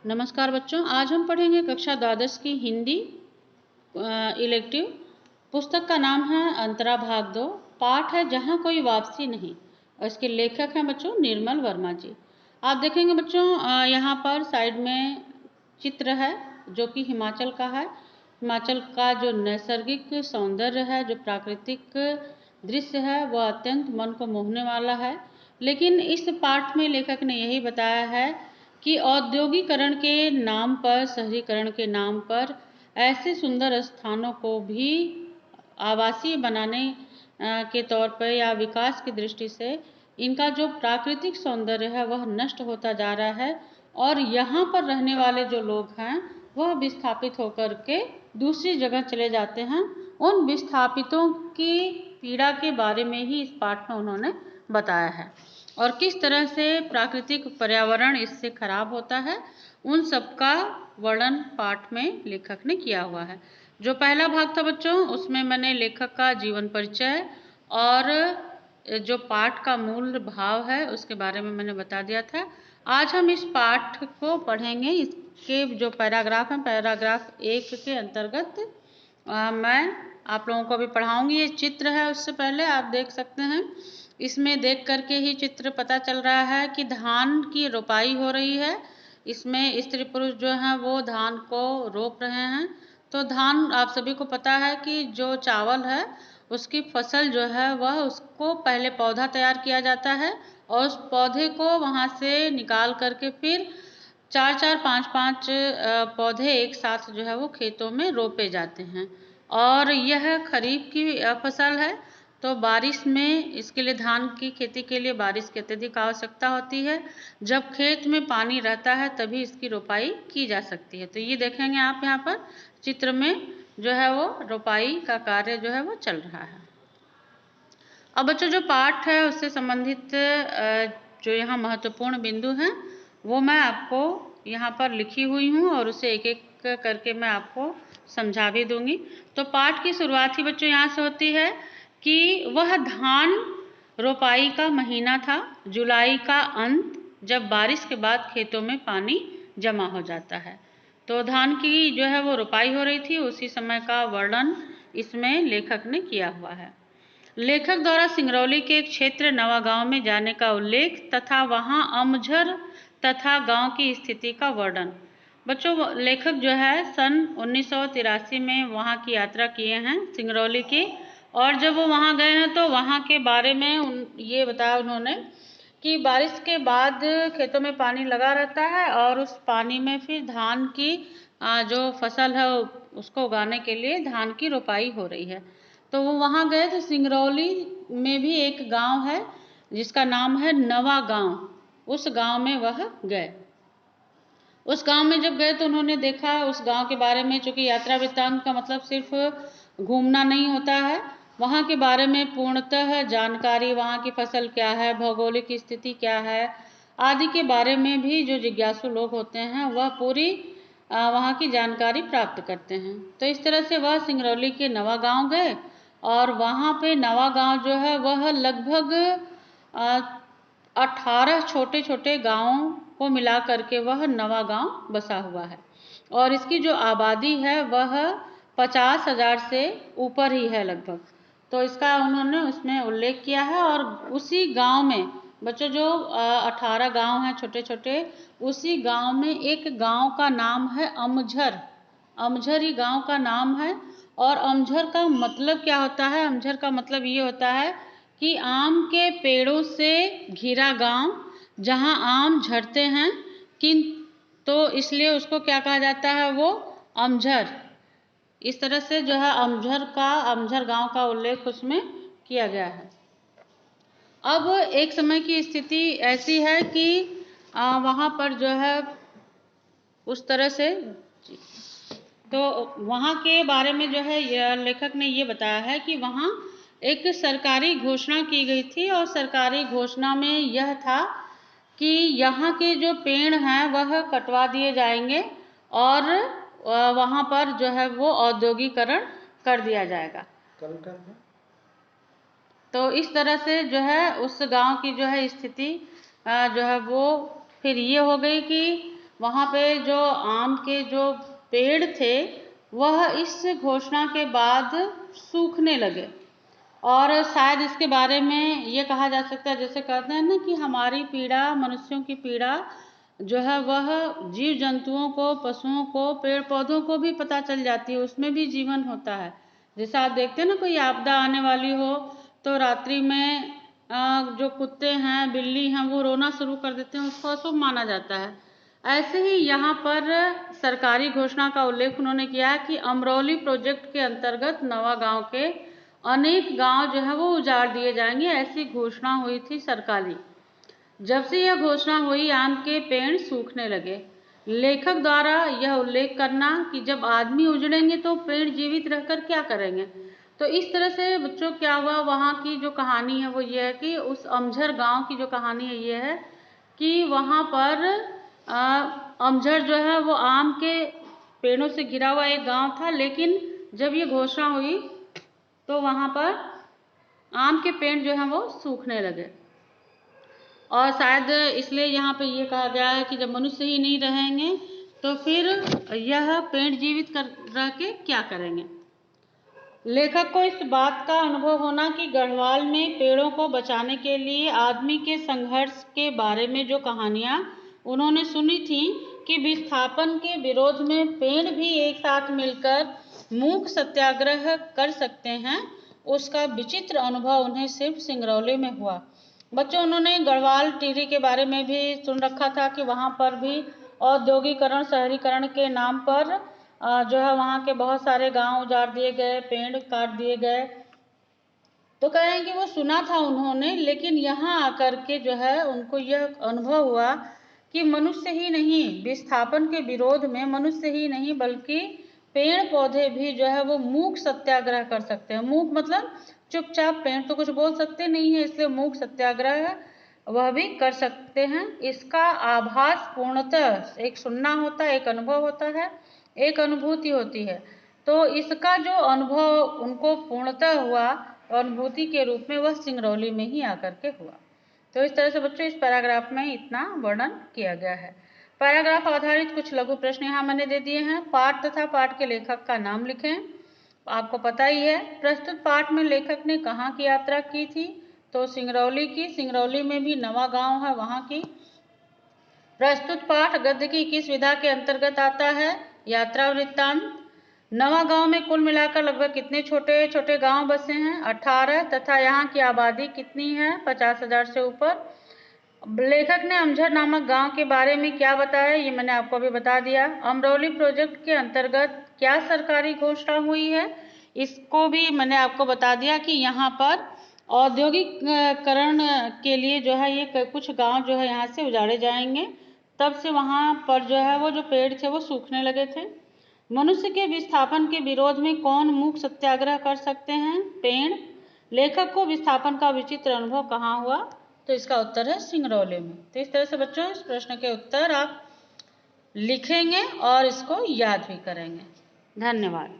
नमस्कार बच्चों, आज हम पढ़ेंगे कक्षा द्वादश की हिंदी इलेक्टिव। पुस्तक का नाम है अंतरा भाग 2। पाठ है जहाँ कोई वापसी नहीं और इसके लेखक हैं बच्चों निर्मल वर्मा जी। आप देखेंगे बच्चों यहाँ पर साइड में चित्र है जो कि हिमाचल का है। हिमाचल का जो नैसर्गिक सौंदर्य है, जो प्राकृतिक दृश्य है, वह अत्यंत मन को मोहने वाला है। लेकिन इस पाठ में लेखक ने यही बताया है कि औद्योगिकरण के नाम पर, शहरीकरण के नाम पर ऐसे सुंदर स्थानों को भी आवासीय बनाने के तौर पर या विकास की दृष्टि से इनका जो प्राकृतिक सौंदर्य है वह नष्ट होता जा रहा है और यहाँ पर रहने वाले जो लोग हैं वह विस्थापित होकर के दूसरी जगह चले जाते हैं। उन विस्थापितों की पीड़ा के बारे में ही इस पाठ में उन्होंने बताया है और किस तरह से प्राकृतिक पर्यावरण इससे खराब होता है, उन सब का वर्णन पाठ में लेखक ने किया हुआ है। जो पहला भाग था बच्चों, उसमें मैंने लेखक का जीवन परिचय और जो पाठ का मूल भाव है उसके बारे में मैंने बता दिया था। आज हम इस पाठ को पढ़ेंगे। इसके जो पैराग्राफ हैं, पैराग्राफ 1 के अंतर्गत मैं आप लोगों को अभी पढ़ाऊंगी। ये चित्र है, उससे पहले आप देख सकते हैं, इसमें देख करके ही चित्र पता चल रहा है कि धान की रोपाई हो रही है। इसमें स्त्री पुरुष जो हैं वो धान को रोप रहे हैं। तो धान आप सभी को पता है कि जो चावल है उसकी फसल जो है वह उसको पहले पौधा तैयार किया जाता है और उस पौधे को वहाँ से निकाल करके फिर 4-4, 5-5 पौधे एक साथ जो है वो खेतों में रोपे जाते हैं। और यह खरीफ की फसल है, तो बारिश में इसके लिए, धान की खेती के लिए बारिश की अत्यधिक आवश्यकता होती है। जब खेत में पानी रहता है तभी इसकी रोपाई की जा सकती है। तो ये देखेंगे आप यहाँ पर चित्र में जो है वो रोपाई का कार्य जो है वो चल रहा है। अब बच्चों जो पाठ है उससे संबंधित जो यहाँ महत्वपूर्ण बिंदु हैं वो मैं आपको यहाँ पर लिखी हुई हूँ और उसे एक एक करके मैं आपको समझा भी दूंगी। तो पाठ की शुरुआत ही बच्चों यहाँ से होती है कि वह धान रोपाई का महीना था, जुलाई का अंत, जब बारिश के बाद खेतों में पानी जमा हो जाता है। तो धान की जो है वो रोपाई हो रही थी, उसी समय का वर्णन इसमें लेखक ने किया हुआ है। लेखक द्वारा सिंगरौली के एक क्षेत्र नवागांव में जाने का उल्लेख तथा वहां अमझर तथा गांव की स्थिति का वर्णन। बच्चों लेखक जो है सन 1983 में वहां की यात्रा किए हैं सिंगरौली की, और जब वो वहां गए हैं तो वहां के बारे में ये बताया उन्होंने कि बारिश के बाद खेतों में पानी लगा रहता है और उस पानी में फिर धान की जो फसल है उसको उगाने के लिए धान की रोपाई हो रही है। तो वो वहाँ गए तो सिंगरौली में भी एक गांव है जिसका नाम है नवा गांव, उस गांव में वह गए। उस गांव में जब गए तो उन्होंने देखा उस गांव के बारे में, चूँकि यात्रा वृत्तांत का मतलब सिर्फ घूमना नहीं होता है, वहाँ के बारे में पूर्णतः जानकारी, वहाँ की फसल क्या है, भौगोलिक स्थिति क्या है आदि के बारे में भी जो जिज्ञासु लोग होते हैं वह पूरी वहाँ की जानकारी प्राप्त करते हैं। तो इस तरह से वह सिंगरौली के नवा गांव गए और वहाँ पे नवा गांव जो है वह लगभग 18 छोटे छोटे गांवों को मिला करके वह नवा गांव बसा हुआ है और इसकी जो आबादी है वह 50,000 से ऊपर ही है लगभग। तो इसका उन्होंने उसमें उल्लेख किया है और उसी गांव में बच्चों जो 18 गांव हैं छोटे छोटे, उसी गांव में एक गांव का नाम है अमझर। अमझर ही गांव का नाम है। और अमझर का मतलब क्या होता है? अमझर का मतलब ये होता है कि आम के पेड़ों से घिरा गांव, जहां आम झड़ते हैं, किन तो इसलिए उसको क्या कहा जाता है? वो अमझर। इस तरह से जो है अमझर गांव का उल्लेख उसमें किया गया है। अब एक समय की स्थिति ऐसी है कि वहाँ पर जो है उस तरह से, तो वहाँ के बारे में जो है लेखक ने ये बताया है कि वहाँ एक सरकारी घोषणा की गई थी और सरकारी घोषणा में यह था कि यहाँ के जो पेड़ हैं वह कटवा दिए जाएंगे और वहाँ पर जो है वो औद्योगिकरण कर दिया जाएगा। तो इस तरह से जो है उस गांव की जो है स्थिति जो है वो फिर ये हो गई कि वहाँ पे जो आम के जो पेड़ थे वह इस घोषणा के बाद सूखने लगे। और शायद इसके बारे में ये कहा जा सकता है, जैसे कहते हैं ना कि हमारी पीड़ा, मनुष्यों की पीड़ा जो है वह जीव जंतुओं को, पशुओं को, पेड़ पौधों को भी पता चल जाती है, उसमें भी जीवन होता है। जैसे आप देखते हैं ना कोई आपदा आने वाली हो तो रात्रि में जो कुत्ते हैं, बिल्ली हैं, वो रोना शुरू कर देते हैं, उसको अशुभ माना जाता है। ऐसे ही यहाँ पर सरकारी घोषणा का उल्लेख उन्होंने किया कि अमरौली प्रोजेक्ट के अंतर्गत नवागांव के अनेक गांव जो है वो उजाड़ दिए जाएंगे, ऐसी घोषणा हुई थी सरकारी। जब से यह घोषणा हुई आम के पेड़ सूखने लगे। लेखक द्वारा यह उल्लेख करना कि जब आदमी उजड़ेंगे तो पेड़ जीवित रहकर क्या करेंगे। तो इस तरह से बच्चों क्या हुआ, वहाँ की जो कहानी है वो ये है कि उस अमझर गांव की जो कहानी है ये है कि वहाँ पर अमझर जो है वो आम के पेड़ों से घिरा हुआ एक गांव था, लेकिन जब ये घोषणा हुई तो वहाँ पर आम के पेड़ जो हैं वो सूखने लगे। और शायद इसलिए यहाँ पे ये कहा गया है कि जब मनुष्य ही नहीं रहेंगे तो फिर यह पेड़ जीवित कर रह के क्या करेंगे। लेखक को इस बात का अनुभव होना कि गढ़वाल में पेड़ों को बचाने के लिए आदमी के संघर्ष के बारे में जो कहानियाँ उन्होंने सुनी थी कि विस्थापन के विरोध में पेड़ भी एक साथ मिलकर मूक सत्याग्रह कर सकते हैं, उसका विचित्र अनुभव उन्हें सिर्फ सिंगरौली में हुआ। बच्चों, उन्होंने गढ़वाल टिहरी के बारे में भी सुन रखा था कि वहाँ पर भी औद्योगिकरण, शहरीकरण के नाम पर जो है वहाँ के बहुत सारे गांव उजाड़ दिए गए, पेड़ काट दिए गए। तो कह रहे हैं कि वो सुना था उन्होंने, लेकिन यहाँ आकर के जो है उनको यह अनुभव हुआ कि मनुष्य ही नहीं, विस्थापन के विरोध में मनुष्य ही नहीं बल्कि पेड़ पौधे भी जो है वो मूक सत्याग्रह कर सकते हैं। मूक मतलब चुपचाप, पेड़ तो कुछ बोल सकते नहीं है, इसलिए मूक सत्याग्रह वह भी कर सकते हैं। इसका आभास पूर्णतः एक सुनना होता है, एक अनुभव होता है, एक अनुभूति होती है। तो इसका जो अनुभव उनको पूर्णतः हुआ अनुभूति के रूप में, वह सिंगरौली में ही आकर के हुआ। तो इस तरह से बच्चों इस पैराग्राफ में इतना वर्णन किया गया है। पैराग्राफ आधारित कुछ लघु प्रश्न यहाँ मैंने दे दिए हैं। पाठ तथा पाठ के लेखक का नाम लिखें। आपको पता ही है प्रस्तुत पाठ में लेखक ने कहाँ की यात्रा की थी, तो सिंगरौली की। सिंगरौली में भी नवागांव है, वहाँ की। प्रस्तुत पाठ गद्य की किस विधा के अंतर्गत आता है, यात्रा वृत्तांत। नवागांव में कुल मिलाकर लगभग कितने छोटे छोटे गांव बसे हैं, 18, तथा यहाँ की आबादी कितनी है, 50,000 से ऊपर। लेखक ने अमझर नामक गांव के बारे में क्या बताया, ये मैंने आपको अभी बता दिया। अमरौली प्रोजेक्ट के अंतर्गत क्या सरकारी घोषणा हुई है, इसको भी मैंने आपको बता दिया कि यहाँ पर औद्योगिकरण के लिए जो है ये कुछ गांव जो है यहाँ से उजाड़े जाएंगे, तब से वहाँ पर जो है वो जो पेड़ थे वो सूखने लगे थे। मनुष्य के विस्थापन के विरोध में कौन मूक सत्याग्रह कर सकते हैं, पेड़। लेखक को विस्थापन का विचित्र अनुभव कहाँ हुआ, तो इसका उत्तर है सिंगरौली में। तो इस तरह से बच्चों इस प्रश्न के उत्तर आप लिखेंगे और इसको याद भी करेंगे। धन्यवाद।